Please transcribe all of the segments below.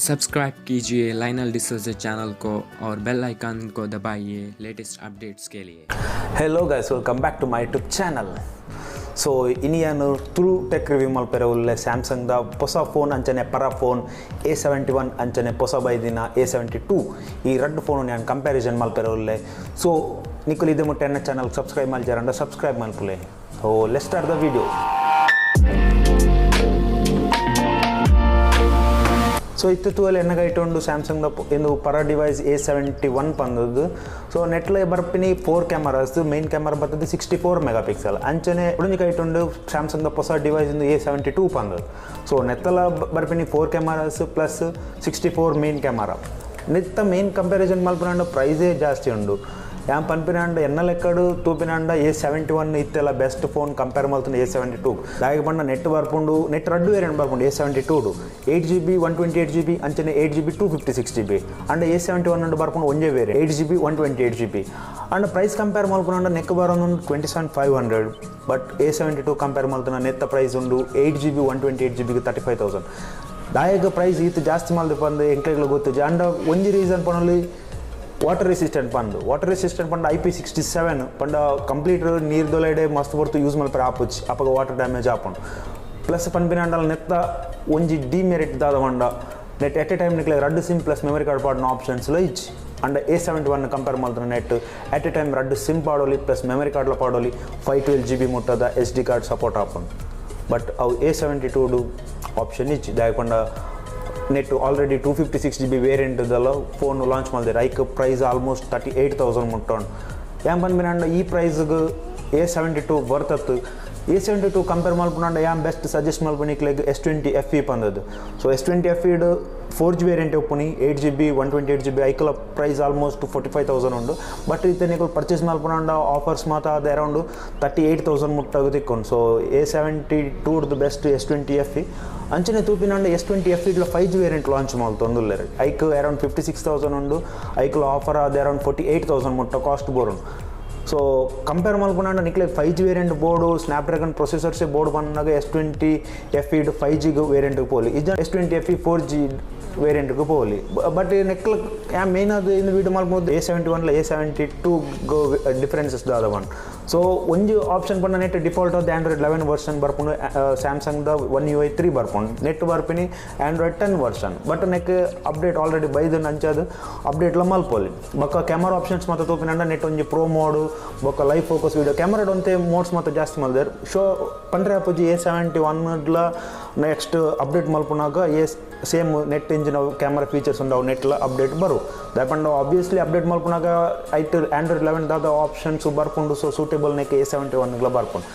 Subscribe कीजिए Lionel D'Souza channel को और बेल आइकन को दबाइए लेटेस्ट अपडेट्स के लिए. Hello guys, welcome back to my YouTube channel. So ಇನ್ನೇನು ತುಳು ಟೆಕ್ ರಿವ್ಯೂ ಮಲ್ಪೆರೆ ಉಳ್ಳೆ ಸ್ಯಾಮ್ಸಂಗ್ದ ಹೊಸ ಫೋನ್ ಅಂಚನೆ ಪರ ಫೋನ್ A71 ಅಂಚನೆ ಹೊಸ ಬೈದಿನ A72 ಈ ಎರಡು ಫೋನ್ ನಾನು ಕಂಪ್ಯಾರಿಸನ್ ಮಲ್ಪೆರೆ ಉಳ್ಳೆ. ಸೊ ನಿಖಲ್ ಇದೆ ಮುಟ್ಟೆ ನನ್ನ ಚಾನಲ್ ಸಬ್ಸ್ಕ್ರೈಬ್ ಮಲ್ಚಾರಂಡ ಸಬ್ಸ್ಕ್ರೈಬ್ ಮಲ್ಪುಲೆ. So let's start the video. So ಇತ್ತಿತ್ತುವಲ್ಲಿ ಎನ್ನಗೈಟೊಂಡು ಸ್ಯಾಮ್ಸಂಗ್ದ ಎಂದು ಪರ ಡಿವೈಸ್ A71 ಬಂದದ್ದು. ಸೊ ನೆಟ್ಲೆ ಬರ್ಪಿನಿ 4 ಕ್ಯಾಮರಾಸ್ ಮೇನ್ ಕ್ಯಾಮರಾ ಬರ್ತದೆ 64 ಮೆಗಾ ಪಿಕ್ಸೆಲ್ ಅಂಚನೆ ಉಳಿಂಜಿ ಕೈಟೊಂಡು ಸ್ಯಾಮ್ಸಂಗ್ದ ಹೊಸ ಡಿವೈಸ್ ಇಂದು A72 ಬಂದದ್ದು. ಸೊ ನೆತ್ತಲ ಬರ್ಪಿನಿ 4 ಕ್ಯಾಮರಾಸ್ ಪ್ಲಸ್ 64 ಮೇನ್ ಕ್ಯಾಮರಾ ನೆತ್ತ ಮೇನ್ ಕಂಪ್ಯಾರಿಸನ್ ಮಲ್ಪನಾಂಡ ಪ್ರೈಸೇ ಜಾಸ್ತಿ ಉಂಡು. ಯಾನ್ ಪನ್ಪಿನಾಂಡ ಎನ್ನ ಲೆಕ್ಕಡು ತೂಪಿನಾಂಡ A71 ಇತ್ತೆಲ್ಲ ಬೆಸ್ಟ್ ಫೋನ್ ಕಂಪೇರ್ ಮಲ್ತಂಡು A72 ದಾಯಿಗೆ ಬಂಡ ನೆಟ್ ಬರ್ಪುಂಡು ನೆಟ್ ರಡ್ಡು ವೇರಿಯಂಟ್ ಬರ್ಪುಂಡು A72 8GB 128GB ಅಂಚನೆ 8GB 256GB ಅಂಡ್ A71 ಅಂಡ್ ಬರ್ಪುಂಡು ಒಂಜೇ ವೇರಿಯಂಟ್ 8GB 128GB ಅಂಡ್ ಪ್ರೈಸ್ ಕಂಪೇರ್ ಮಲ್ಪುನಾಂಡ ನೆಕ್ ಬರೋದು 27,500 ಬಟ್ A72 ಕಂಪೇರ್ ಮಲ್ತನ ನೆತ್ತ ಪ್ರೈಸ್ ಉಂಡು 8GB 128GB 35,000 ದಾಯಿಗೆ ಪ್ರೈಸ್ ಈತ ಜಾಸ್ತಿ ಮಲ್ದು ಬಂದು ಎಂಕ್ಲೆಗಳು ಗೊತ್ತು ಅಂಡ್ ಒಂಜಿ ರೀಸನ್ ಪನಲ್ಲಿ ವಾಟರ್ ರೆಸಿಸ್ಟೆಂಟ್ ಪಂಡ IP67 ಪಂಡ ಕಂಪ್ಲೀಟ್ ನೀರು ದೊಲೆಡೆ ಮಸ್ತ್ ಬರ್ತು ಯೂಸ್ ಮಲ್ಪರೆ ಆಪುಚ್ಚಿ ಅವಾಗ ವಾಟರ್ ಡ್ಯಾಮೇಜ್ ಆಪುಂಡು ಪ್ಲಸ್ ಪನ್ಪಿನಾಂಡಲ್ ನೆತ್ತ ಒಂಜಿ ಡಿಮೆರಿಟ್ ದಾದ ಮಂಡ ನೆಟ್ ಎಟ್ ಎ ಟೈಮ್ ನಿಕ್ಲೆ ರಡ್ಡು ಸಿಮ್ ಪ್ಲಸ್ ಮೆಮರಿ ಕಾರ್ಡ್ ಪಾಡ್ನ ಆಪ್ಷನ್ಸ್ಲ ಇಚ್ಚಿ ಅಂಡ್ A71 ಕಂಪೇರ್ ಮಾಡ್ತಾರೆ ನೆಟ್ ಎಟ್ ಎ ಟೈಮ್ ರಡ್ಡು ಸಿಮ್ ಪಾಡೋಲಿ ಪ್ಲಸ್ ಮೆಮರಿ ಕಾರ್ಡ್ಲ ಪಾಡೋಲಿ 512GB ಮುಟ್ಟದ SD ಕಾರ್ಡ್ ಸಪೋರ್ಟ್ ಆಪುಂಡು ಬಟ್ ಅವು A72 ಆಪ್ಷನ್ ಇಚ್ಚಿ ದಾಯಕೊಂಡ ನೆಟ್ ಆಲ್ರೆಡಿ 256GB ವೇರಿಯಂಟ್ದಲ್ಲ ಫೋನ್ ಲಾಂಚ್ ಮಾಡಿದ್ದಾರೆ ಐಕ್ ಪ್ರೈಸ್ ಆಲ್ಮೋಸ್ಟ್ 38,000 ಮುಟ್ಟೋಣ ಯಾನ್ ಬಂದ್ಬಿನಾಂಡ ಈ ಪ್ರೈಸ್ಗೆ A72 ಬರ್ತತ್ತು. A72 ಕಂಪೇರ್ ಮಲ್ಪನಾಂಡ ಯಾನ್ ಬೆಸ್ಟ್ ಸಜೆಸ್ಟ್ ಮಲ್ಪನಿಕ್ಲೆಗ್ S20 FE ಬಂದದ್ದು. ಸೊ S20 FE 4G ವೇರಿಯಂಟ್ ಒಪ್ಪುನಿ 8GB 128GB ಐಕಲ ಪ್ರೈಸ್ ಆಲ್ಮೋಸ್ಟ್ 45,000 ಉಂಡು ಬಟ್ ಇತ್ತೆ ನೀವು ಪರ್ಚೇಸ್ ಮಲ್ಪನಾಂಡ ಆಫರ್ಸ್ ಮಾತ್ರ ಅದು ಅರೌಂಡ್ 38,000 ಮುಟ್ಟಾಗ ತಿಕ್ಕೊಂಡು. So A72 best S20 FE ಅಂಚನೆ ತೂಪಿನಾಂಡ S20 FE 5G variant launch ಮಾಡ್ತೊಂದುಲ್ಲೇರು ಐಕ್ ಅರೌಂಡ್ 56,000 ಉಂಡು ಐಕಲ ಆಫರ್ ಅದು ಅರೌಂಡ್ 48,000 ಮುಟ್ಟ ಕಾಸ್ಟ್ ಬೋರುಂಡು. ಸೊ ಕಂಪೇರ್ ಮಲ್ಪನಾಂಡ ನಿಕ್ಲೆ 5G ವೇರಿಯಂಟ್ ಬೋರ್ಡು ಸ್ನ್ಯಾಪ್ಡ್ರ್ಯಾಗನ್ ಪ್ರೊಸೆಸರ್ಸೇ ಬೋರ್ಡ್ ಬಂದಾಗ S20 FE 5G ವೇರಿಯಂಟ್ಗೆ ಪೋಲಿ ಇದು S20 FE 4G ವೇರಿಯಂಟ್ಗೆ ಪೋಲಿ ಬಟ್ ನೆಕ್ಲ ಯಾ ಮೇನ್ ಅದು ಇನ್ನು ವೀಡಿಯೋ ಮಾಡ್ಬೋದು A71 A72 ಡಿಫ್ರೆನ್ಸಸ್ ದಾದವನ್. ಸೊ ಒಂಜಿ ಆಪ್ಷನ್ ಪಂಡ ನೆಟ್ ಡಿಫಾಲ್ಟ್ ಆದ ಆಂಡ್ರಾಯ್ಡ್ 11 ವರ್ಷನ್ ಬರ್ಪುಂಡು ಸ್ಯಾಮ್ಸಂಗ್ದ One UI 3 ಬರ್ಪುಂಡು ನೆಟ್ ಬರ್ಪಿನಿ ಆಂಡ್ರಾಯ್ಡ್ 10 ವರ್ಷನ್ ಬಟ್ ನೆಕ್ ಅಪ್ಡೇಟ್ ಆಲ್ರೆಡಿ ಬೈದು ನಂಚದು ಅಪ್ಡೇಟ್ಲ ಮಲ್ಪೋಲಿ ಬೊಕ್ಕ ಕ್ಯಾಮರಾ ಆಪ್ಷನ್ಸ್ ಮತ್ತು ತೋಪಿನಂಡ ನೆಟ್ ಒಂಜಿ ಪ್ರೋ ಮೋಡು ಬೊಕ್ಕ ಲೈವ್ ಫೋಕಸ್ ವೀಡಿಯೋ ಕ್ಯಾಮರಾಡ್ ಒಂತೆ ಮೋಡ್ಸ್ ಮತ್ತು ಜಾಸ್ತಿ ಮಲ್ದಾರೆ. ಶೋ ಪಂಡ್ರೆ ಅಪ್ಪುಜಿ A71 ನೆಕ್ಸ್ಟ್ ಅಪ್ಡೇಟ್ ಮಲ್ಪುನಾಗ ಸೇಮ್ ನೆಟ್ ಇಂಜಿನ ಕ್ಯಾಮರಾ ಫೀಚರ್ಸ್ ಉಂಡು ಅವು ನೆಟ್ಲ ಅಪ್ಡೇಟ್ ಬರು ದಾಯಪಂಡ ಆಬ್ವಿಯಸ್ಲಿ ಅಪ್ಡೇಟ್ ಮಲ್ಪುನಾಗ ಐಟ್ ಆಂಡ್ರಾಯ್ಡ್ 11 ದಾದ ಆಪ್ಷನ್ಸ್ ಬರ್ಪುಂಡು. ಸೊ ಸೂಟೇಬಲ್ ನೆಕ್ A71 ಬರ್ಪುಂಡು.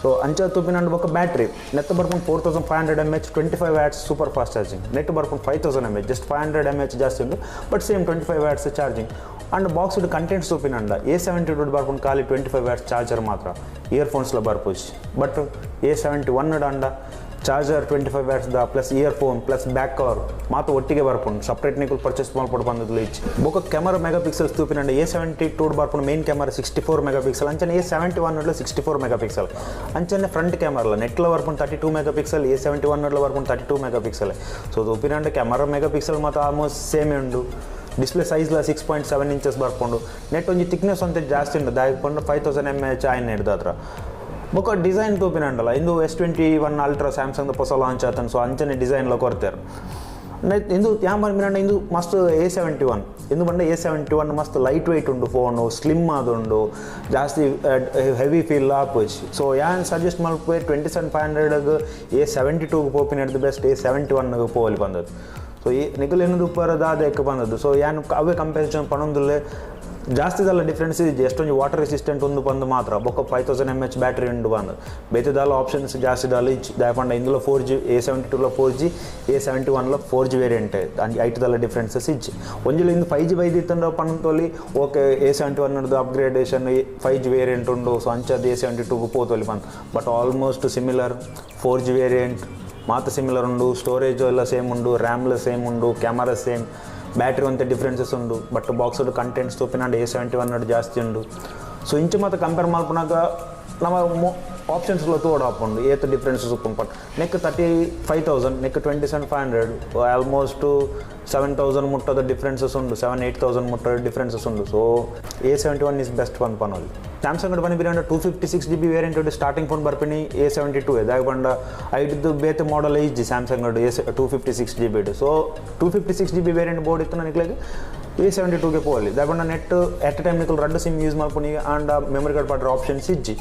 ಸೊ ಅಂಚ ತೂಪಿನಂಡು ಬೊಕ್ಕ ಬ್ಯಾಟ್ರಿ ನೆಟ್ ಬರ್ಪುಂಡು 4500 mAh 25 watts super fast charging ನೆಟ್ ಬರ್ಪುಂಡು 5000 mAh ಜಸ್ಟ್ 500 mAh ಜಾಸ್ತಿ ಉಂಡು but same 25 watts charging and box contents ತೂಪಿನಂಡ A72 ಬರ್ಪುಂಡು ಖಾಲಿ 25 watts ಚಾರ್ಜರ್ ಮಾತ್ರ ಇಯರ್ಫೋನ್ಸ್ಲ ಬರ್ಪುಜ್ ಬಟ್ A71 ಅಂಡ ಚಾರ್ಜರ್ 25 watts ದ plus earphone plus back cover ಮಾತು ಒಟ್ಟಿಗೆ ಬರ್ಪುಂಡು ಸಪ್ರೇಟ್ ನಿಕಲ್ ಪರ್ಚೇಸ್ ಮಾಡ್ಕೊಂಡು ಬಂದದ್ದು ಇಚ್ಚಿ ಬೊಕ್ಕ ಕ್ಯಾಮರಾ ಮೆಗಾ ಪಿಕ್ಸೆಲ್ಸ್ ತೂಪಿನಂಡ A72 ಬರ್ಪುಂಡು ಮೇನ್ ಕ್ಯಾಮರಾ 64 ಮೆಗಾ ಪಿಕ್ಸೆಲ್ ಅಂಚನೆ A71 64 ಮೆಗಾ ಪಿಕ್ಸೆಲ್ ಅಂಚನೆ ಫ್ರಂಟ್ ಕ್ಯಾಮರಾ ನೆಟ್ಲ ಬರ್ಪುಂಡು 32 ಮೆಗಾ ಪಿಕ್ಸೆಲ್ A71 ಬರ್ಪುಂಡು 32 ಮೆಗಾ ಪಿಕ್ಸೆಲ್. ಸೊ ತೂಪಿನಂಡ ಕ್ಯಾಮರಾ ಮೆಗಾ ಪಿಕ್ಸೆಲ್ ಮಾತ್ರ ಆಲ್ಮೋಸ್ಟ್ ಸೇಮೇ ಉಂಡು. ಡಿಸ್ಪ್ಲೇ ಸೈಜ್ಲ 6.7 ಇಂಚಸ್ ಬರ್ಪುಂಡು ನೆಟ್ ಒಂಜಿ ಥಿಕ್ನೆಸ್ ಅಂತ ಜಾಸ್ತಿ ಉಂಡು ದಾಯಕೊಂಡು 5000 mAh ಆಯ್ನ ಹಿಡ್ದಾದ್ರ ಬೊಕ್ಕ ಡಿಸೈನ್ ತೂಪಿನಂಡಲ್ಲ ಇಂದು S21 ಅಲ್ಟ್ರಾ ಸ್ಯಾಮ್ಸಂಗ್ದ ಹೊಸ ಲಾಂಚ್ ಆತನು. ಸೊ ಅಂಚನೆ ಡಿಸೈನ್ಲ ಕೊಡ್ತಾರೆ ನೆಟ್ ಇಂದು ಯಾನ್ ಬಂದ್ಬಿನಂಡ ಇಂದು ಮಸ್ತ್ A71 ಇಂದು ಬಂದ A71 ಮಸ್ತ್ ಲೈಟ್ ವೆಯ್ಟ್ ಉಂಡು ಫೋನು ಸ್ಲಿಮ್ ಆದುಂಡು ಜಾಸ್ತಿ ಹೆವಿ ಫೀಲ್ ಆಪುಜ್. ಸೊ ಯಾನ್ ಸಜೆಸ್ಟ್ ಮಲ್ಪೆ 27,500 A72 ಪೋಪಿನ ಹಿಡಿದು ಬೆಸ್ಟ್ A71 ಪೋಲಿ ಬಂದದ್ದು. ಸೊ ಈ ನಿಖಲ್ ಏನದು ಉಪ್ಪರದ ಅದಕ್ಕೆ ಬಂದದ್ದು. ಸೊ ಯಾನ್ ಅವೇ ಕಂಪ್ಯಾರಿಸನ್ ಪಣೊಂದುಲ್ಲೆ ಜಾಸ್ತಿದಲ್ಲ ಡಿಫ್ರೆನ್ಸ್ ಇದೆ ಎಷ್ಟೊಂದು ವಾಟರ್ ರೆಸಿಸ್ಟೆಂಟ್ ಒಂದು ಬಂದು ಮಾತ್ರ ಬೊಕ್ಕ 5000 mAh ಬ್ಯಾಟ್ರಿ ಉಂಡು ಬಂದು ಬೇತದಲ್ಲ ಆಪ್ಷನ್ಸ್ ಜಾಸ್ತಿದಲ್ಲ ಇಚ್ಚಿ ದಾಯಪಂಡ ಇಂದುలో 4G A72 4G A71 4G variant ಐಟದಲ್ಲ ಡಿಫ್ರೆನ್ಸಸ್ ಇಚ್ಚಿ ಒಂಜಿಲ ಇಂದು 5G ಬೈದಿತ್ತಂಡ ಪಣ್ಣತೋಲಿ okay A71 upgradation 5G variant ಉಂಡು. ಸೊ ಅಂಚದು A72 ಪೋತೋಲಿ ಬಂದು but almost similar 4G variant ಮಾತ್ರ ಸಿಮಿಲರ್ ಉಂಡು ಸ್ಟೋರೇಜ್ ಎಲ್ಲ ಸೇಮ್ ಉಂಡು ರ್ಯಾಮ್ಲ ಸೇಮ್ ಉಂಡು ಕ್ಯಾಮರಾ ಸೇಮ್ ಬ್ಯಾಟ್ರಿ ಅಂತ ಡಿಫ್ರೆನ್ಸಸ್ ಉಂಡು ಬಟ್ ಬಾಕ್ಸ್ ಕಂಟೆಂಟ್ಸ್ ತೂಪಿನಾಂಡ A71 ಜಾಸ್ತಿ ಉಂಡು. ಸೊ ಇಂಚು ಮತ್ತು ಕಂಪೇರ್ ಮಲ್ಪನಾಗ ನಮ್ಮ ಆಪ್ಷನ್ಸ್లో ತೋಡಾಪುಂಡು ಏತ್ ಡಿಫ್ರೆನ್ಸಸ್ ಉಪ್ಪುಂಡು ನೆಕ್ 35,000 ನೆಕ್ 27,500 ಆಲ್ಮೋಸ್ಟ್ 7,000 ಮುಟ್ಟದ ಡಿಫ್ರೆನ್ಸಸ್ ಉಂಡು 7-8,000 ಮುಟ್ಟದ ಡಿಫ್ರೆನ್ಸಸ್ ಉಂಡು so A71 is best one ಪನೋಲಿ ಸ್ಯಾಮ್ಸಂಗ್ ಬನ್ನಿ ಬಿರಂಡ 256GB ವೇರಿಯಂಟ್ ಸ್ಟಾರ್ಟಿಂಗ್ ಫೋನ್ ಬರ್ಪಿನಿ A72 ದಾಗ ಬಂಡ ಐದು ಬೇತೆ ಮಾಡಲ್ ಇಜ್ಜಿ Samsung 256GB so 256GB variant board ಇತ್ತು ನನಗೆ A72ಗೆ ಪೋಲಿ ದಾಗೊಂಡ ನೆಟ್ ಎಟ್ ಟೈಮ್ ನಿಕಲ್ ಎರಡು ಸಿಮ್ ಯೂಸ್ ಮಾಡ್ಪುನಿ ಆಂಡ ಮೆಮೊರಿ ಕಾರ್ಡ್ ಪಾಡ್ರ ಆಪ್ಷನ್ಸ್ ಇಜ್ಜಿ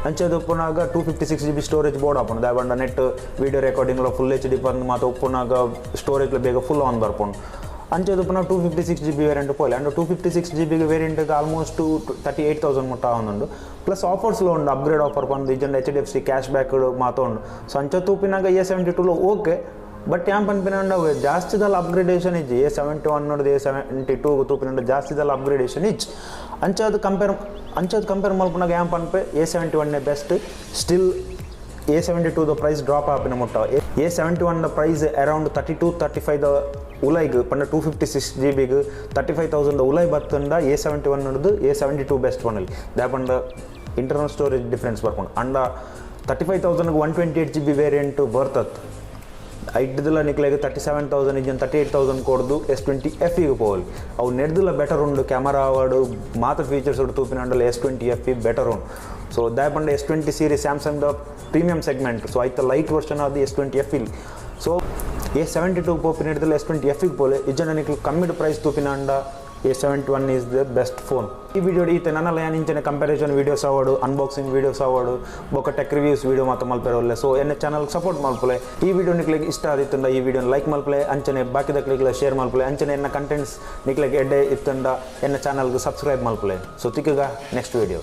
ಅಂಚೆದು ಉಪ್ಪುನಾಗ 256GB ಸ್ಟೋರೇಜ್ ಬೋರ್ಡ್ ಹಾಪುಂಡು ದಾಗೊಂಡ ನೆಟ್ ವಿಡಿಯೋ ರೆಕಾರ್ಡಿಂಗ್లో ಫುಲ್ HD ಬಂದು ಮಾತು ಉಪ್ಪುನಾಗ ಸ್ಟೋರೇಜ್లో ಬೇಗ ಫುಲ್ ಆನ್ ಬರ್ಪುಂಡು ಅಂಚೆದು ಉಪ್ಪುನ 256GB ವೇರಿಯಂಟ್ ಪೋಲಿ ಅಂಡ್ 256GB ವೇರಿಯಂಟ್ಗೆ ಆಲ್ಮೋಸ್ಟ್ 38,000 ಮುಟ್ಟ ಆವೊಂದುಂಡು ಪ್ಲಸ್ ಆಫರ್ಸ್లో ಉಂಡು ಅಪ್ಗ್ರೇಡ್ ಆಫರ್ ಬಂದು ಇಜ್ಜಂಡ HDFC ಕ್ಯಾಶ್ ಬ್ಯಾಕ್ ಮಾತು ಉಂಡು ಸೊ ಅಂಚೆ ತೂಪಿನಾಗ A72లో ಓಕೆ ಬಟ್ ಏನು ಪನ್ಪಿನ ಜಾಸ್ತಿದಲ್ಲ ಅಪ್ಗ್ರೇಡೇಷನ್ ಇಜ್ಜಿ A71 ನೋಡಿದೆ A72 ತೂಪಿನ ಜಾಸ್ತಿದಲ್ಲ ಅಪ್ಗ್ರೇಡೇಷನ್ ಇಜ್ಜಿ ಅಂಚದು ಕಂಪೇರ್ ಮಲ್ಪನಾಗ ಏನು ಪನ್ಪೆ A71 best still A72 price drop ಆಪಿನ ಮುಟ್ಟ A71 ಪ್ರೈಸ್ ಅರೌಂಡ್ 32-35 ಉಲೈಗೆ ಪಂಡ 256GBಗೆ 35,000 ಉಲೈ ಬತ್ತಂಡ A71 ನೋಡಿದು A72 ಬೆಸ್ಟ್ ಪನಲ್ಲಿ ದಾಪಂಡ ಇಂಟರ್ನಲ್ ಸ್ಟೋರೇಜ್ ಡಿಫ್ರೆನ್ಸ್ ಬರ್ಕೊಂಡು ಅಂಡ 35,000ಗೆ 128GB ವೇರಿಯಂಟ್ ಬರ್ತತ್ತು ಐಡ್ದಿಲ್ಲ ನಿಕ್ಲೆಗೆ 37,000 ಇಜ್ಜನ್ 38,000 ಕೊಡ್ದು S20FE ಪೋಲಿ ಅವು ನೆಡ್ದಿಲ್ಲ ಬೆಟರ್ ಉಂಡು ಕ್ಯಾಮರಾ ಅವಾರ್ಡು ಮಾತ್ರ ಫೀಚರ್ಸ್ ಉಂಡು ತೂಪಿನಂಡಲ್ಲ S20FE ಬೆಟರ್ ಉಂಡು ಸೊ ದಾಯಪಂಡ S20 ಸೀರೀಸ್ ಸ್ಯಾಮ್ಸಂಗ್ದ ಪ್ರೀಮಿಯಂ ಸೆಗ್ಮೆಂಟ್ ಸೊ ಐತ ಲೈಟ್ ವರ್ಷನ್ ಅದು S20FE ಸೊ A72 ಪೋಪಿನ ಹಿಡಿದಿಲ್ಲ S20FE ಪೋಲೆ ಇಜ್ಜನ ನಿಕ್ಲು ಕಮ್ಮಿಡ್ ಪ್ರೈಸ್ ತೂಪಿನಂಡ A71 is the best phone ಈ ವಿಡಿಯೋ ಈತೆ ನನ್ನಲ್ಲ ಏನಿಂಚನೆ ಕಂಪ್ಯಾರಿಸನ್ ವೀಡಿಯೋಸ್ ಆವಡು ಅನ್ಬಾಕ್ಸಿಂಗ್ ವೀಡಿಯೋಸ್ ಆವಡು ಬೊಕ್ಕ ಟೆಕ್ ರಿವ್ಯೂಸ್ ವೀಡಿಯೋ ಮಾತ್ರ ಮಲ್ಪೆರ ಒಳ್ಳೆ ಸೊ ಎನ್ನ ಚಾನಲ್ ಸಪೋರ್ಟ್ ಮಲ್ಪಲೆ ಈ ವಿಡಿಯೋ ನಿಕ್ಲೆಗೆ ಇಷ್ಟ ಆದಿತ್ತಂಡ ಈ ವಿಡಿಯೋನ ಲೈಕ್ ಮಲ್ಪಲೆ ಅಂಚನೆ ಬಾಕಿದ ಕ್ಲಿಕ್ಲ ಶೇರ್ ಮಲ್ಪಲೆ ಅಂಚನೆ ಎನ್ನ ಕಂಟೆಂಟ್ಸ್ ನಿಕ್ಲೆಗೆ ಎಡ್ಡೆ ಇತ್ತಂಡ ಎನ್ನ ಚಾನಲ್ಗೆ ಸಬ್ಸ್ಕ್ರೈಬ್ ಮಲ್ಪಲೆ ಸೊ ತಿಕ್ಕಗ ನೆಕ್ಸ್ಟ್ ವಿಡಿಯೋ